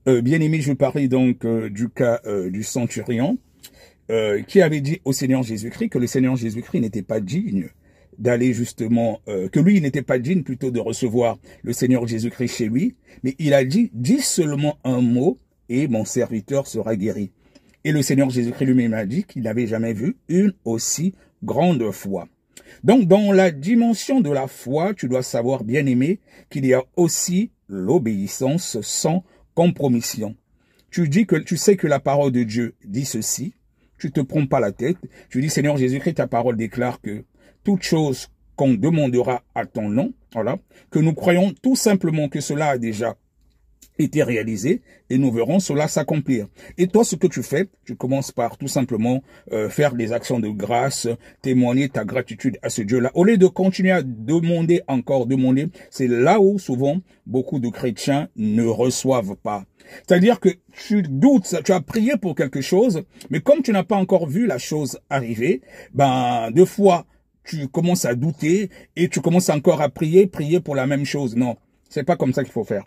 Bien aimé, je parlais donc du cas du centurion qui avait dit au Seigneur Jésus-Christ que le Seigneur Jésus-Christ n'était pas digne d'aller justement, que lui n'était pas digne plutôt de recevoir le Seigneur Jésus-Christ chez lui, mais il a dit, dis seulement un mot et mon serviteur sera guéri. Et le Seigneur Jésus-Christ lui-même a dit qu'il n'avait jamais vu une aussi grande foi. Donc, dans la dimension de la foi, tu dois savoir, bien aimé, qu'il y a aussi l'obéissance sans compromission. Tu sais que la parole de Dieu dit ceci, tu te prends pas la tête, tu dis, Seigneur Jésus-Christ, ta parole déclare que toute chose qu'on demandera à ton nom, voilà, que nous croyons tout simplement que cela a déjà été réalisé et nous verrons cela s'accomplir. Et toi, ce que tu fais, tu commences par tout simplement faire des actions de grâce, témoigner ta gratitude à ce Dieu-là. Au lieu de continuer à demander, encore demander, c'est là où souvent beaucoup de chrétiens ne reçoivent pas. C'est-à-dire que tu doutes, tu as prié pour quelque chose, mais comme tu n'as pas encore vu la chose arriver, ben deux fois tu commences à douter et tu commences encore à prier pour la même chose. Non, c'est pas comme ça qu'il faut faire.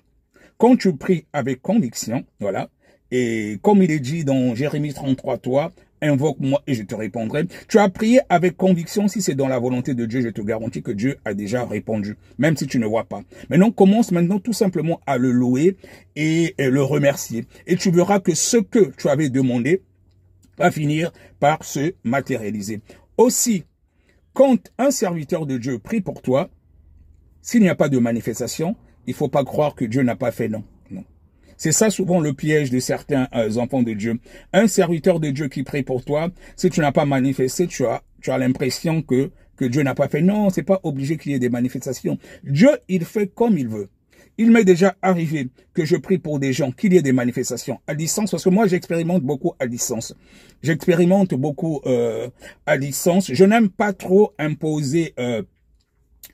Quand tu pries avec conviction, voilà, et comme il est dit dans Jérémie 33, toi, invoque-moi et je te répondrai. Tu as prié avec conviction, si c'est dans la volonté de Dieu, je te garantis que Dieu a déjà répondu, même si tu ne vois pas. Maintenant, commence maintenant tout simplement à le louer et le remercier. Et tu verras que ce que tu avais demandé va finir par se matérialiser. Aussi, quand un serviteur de Dieu prie pour toi, s'il n'y a pas de manifestation, il ne faut pas croire que Dieu n'a pas fait, non. Non. C'est ça souvent le piège de certains enfants de Dieu. Un serviteur de Dieu qui prie pour toi, si tu n'as pas manifesté, tu as l'impression que Dieu n'a pas fait. Non, c'est pas obligé qu'il y ait des manifestations. Dieu, il fait comme il veut. Il m'est déjà arrivé que je prie pour des gens, qu'il y ait des manifestations à distance, parce que moi, j'expérimente beaucoup à distance. J'expérimente beaucoup à distance. Je n'aime pas trop imposer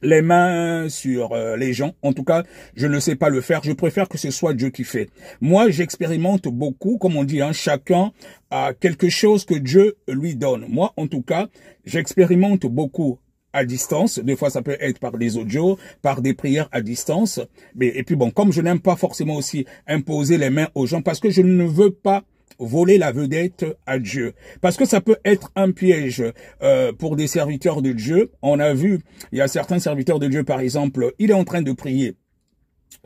les mains sur les gens. En tout cas, je ne sais pas le faire. Je préfère que ce soit Dieu qui fait. Moi, j'expérimente beaucoup, comme on dit, hein, chacun a quelque chose que Dieu lui donne. Moi, en tout cas, j'expérimente beaucoup à distance. Des fois, ça peut être par des audios, par des prières à distance. Mais, et puis bon, comme je n'aime pas forcément aussi imposer les mains aux gens, parce que je ne veux pas voler la vedette à Dieu. Parce que ça peut être un piège pour des serviteurs de Dieu. On a vu, il y a certains serviteurs de Dieu, par exemple, il est en train de prier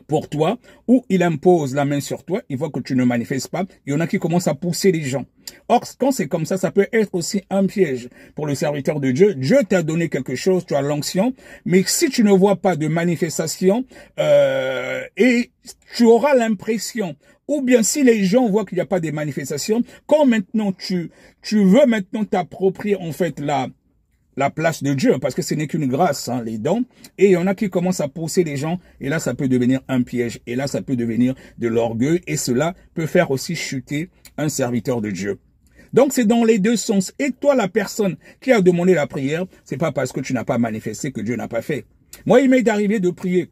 pour toi, ou il impose la main sur toi, il voit que tu ne manifestes pas, il y en a qui commencent à pousser les gens. Or, quand c'est comme ça peut être aussi un piège pour le serviteur de Dieu. Dieu t'a donné quelque chose, tu as l'onction, mais si tu ne vois pas de manifestation, et tu auras l'impression, ou bien si les gens voient qu'il n'y a pas de manifestations, quand maintenant tu veux maintenant t'approprier en fait la place de Dieu, parce que ce n'est qu'une grâce, hein, les dons, et il y en a qui commencent à pousser les gens, et là ça peut devenir un piège, et là ça peut devenir de l'orgueil, et cela peut faire aussi chuter un serviteur de Dieu. Donc c'est dans les deux sens. Et toi, la personne qui a demandé la prière, c'est pas parce que tu n'as pas manifesté que Dieu n'a pas fait. Moi, il m'est arrivé de prier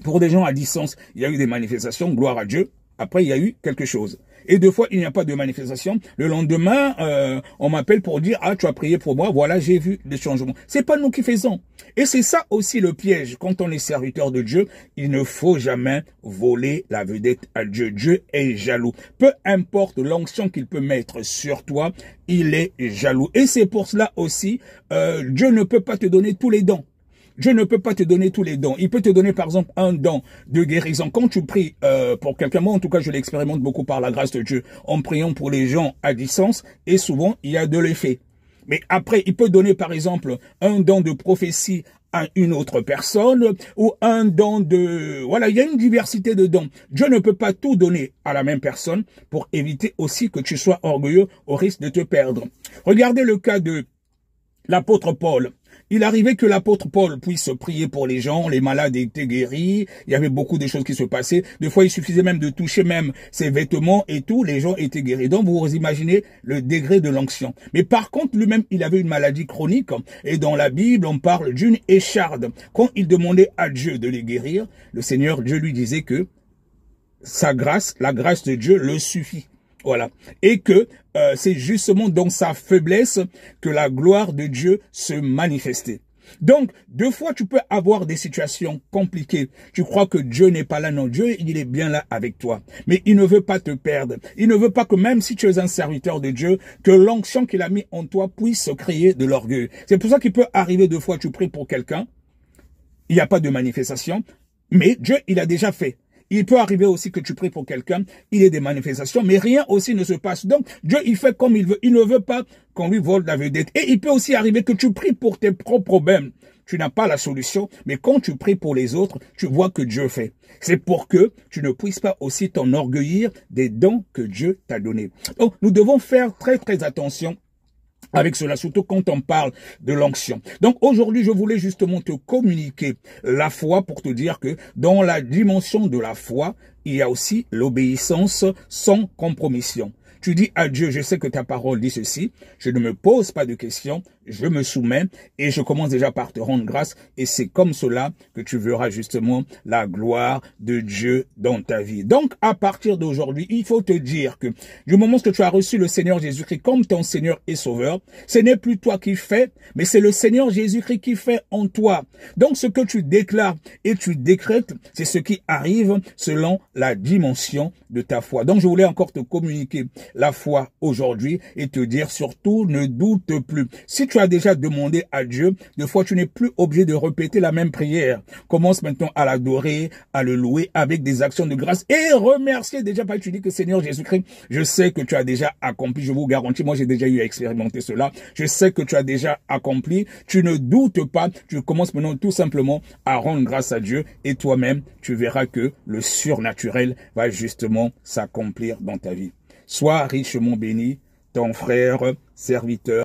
pour des gens à distance. Il y a eu des manifestations, gloire à Dieu. Après, il y a eu quelque chose. Et deux fois, il n'y a pas de manifestation. Le lendemain, on m'appelle pour dire, ah, tu as prié pour moi, voilà, j'ai vu des changements. C'est pas nous qui faisons. Et c'est ça aussi le piège. Quand on est serviteur de Dieu, il ne faut jamais voler la vedette à Dieu. Dieu est jaloux. Peu importe l'onction qu'il peut mettre sur toi, il est jaloux. Et c'est pour cela aussi, Dieu ne peut pas te donner tous les dons. Dieu ne peut pas te donner tous les dons. Il peut te donner, par exemple, un don de guérison. Quand tu pries pour quelqu'un, moi, en tout cas, je l'expérimente beaucoup par la grâce de Dieu, en priant pour les gens à distance, et souvent, il y a de l'effet. Mais après, il peut donner, par exemple, un don de prophétie à une autre personne, ou un don de... Voilà, il y a une diversité de dons. Dieu ne peut pas tout donner à la même personne pour éviter aussi que tu sois orgueilleux au risque de te perdre. Regardez le cas de l'apôtre Paul. Il arrivait que l'apôtre Paul puisse prier pour les gens, les malades étaient guéris, il y avait beaucoup de choses qui se passaient. Des fois, il suffisait même de toucher même ses vêtements et tout, les gens étaient guéris. Donc, vous imaginez le degré de l'onction. Mais par contre, lui-même, il avait une maladie chronique. Et dans la Bible, on parle d'une écharde. Quand il demandait à Dieu de les guérir, le Seigneur, Dieu lui disait que sa grâce, la grâce de Dieu le suffit. Voilà. Et que c'est justement dans sa faiblesse que la gloire de Dieu se manifestait. Donc, deux fois, tu peux avoir des situations compliquées. Tu crois que Dieu n'est pas là. Non, Dieu, il est bien là avec toi. Mais il ne veut pas te perdre. Il ne veut pas que même si tu es un serviteur de Dieu, que l'onction qu'il a mis en toi puisse créer de l'orgueil. C'est pour ça qu'il peut arriver deux fois, tu pries pour quelqu'un, il n'y a pas de manifestation, mais Dieu, il a déjà fait. Il peut arriver aussi que tu pries pour quelqu'un, il y ait des manifestations, mais rien aussi ne se passe. Donc, Dieu, il fait comme il veut. Il ne veut pas qu'on lui vole la vedette. Et il peut aussi arriver que tu pries pour tes propres problèmes. Tu n'as pas la solution, mais quand tu pries pour les autres, tu vois que Dieu fait. C'est pour que tu ne puisses pas aussi t'enorgueillir des dons que Dieu t'a donnés. Donc, nous devons faire très, très attention avec cela, surtout quand on parle de l'onction. Donc aujourd'hui, je voulais justement te communiquer la foi pour te dire que dans la dimension de la foi, il y a aussi l'obéissance sans compromission. Tu dis à Dieu, je sais que ta parole dit ceci, je ne me pose pas de questions, je me soumets et je commence déjà par te rendre grâce et c'est comme cela que tu verras justement la gloire de Dieu dans ta vie. Donc à partir d'aujourd'hui, il faut te dire que du moment que tu as reçu le Seigneur Jésus-Christ comme ton Seigneur et Sauveur, ce n'est plus toi qui fais, mais c'est le Seigneur Jésus-Christ qui fait en toi. Donc ce que tu déclares et tu décrètes, c'est ce qui arrive selon la dimension de ta foi. Donc je voulais encore te communiquer la foi aujourd'hui et te dire surtout ne doute plus. Si tu as déjà demandé à Dieu, des fois tu n'es plus obligé de répéter la même prière. Commence maintenant à l'adorer, à le louer avec des actions de grâce et remercier déjà parce que tu dis que Seigneur Jésus-Christ, je sais que tu as déjà accompli, je vous garantis, moi j'ai déjà eu à expérimenter cela, je sais que tu as déjà accompli, tu ne doutes pas, tu commences maintenant tout simplement à rendre grâce à Dieu et toi-même tu verras que le surnaturel va justement s'accomplir dans ta vie. Sois richement béni, ton frère, serviteur.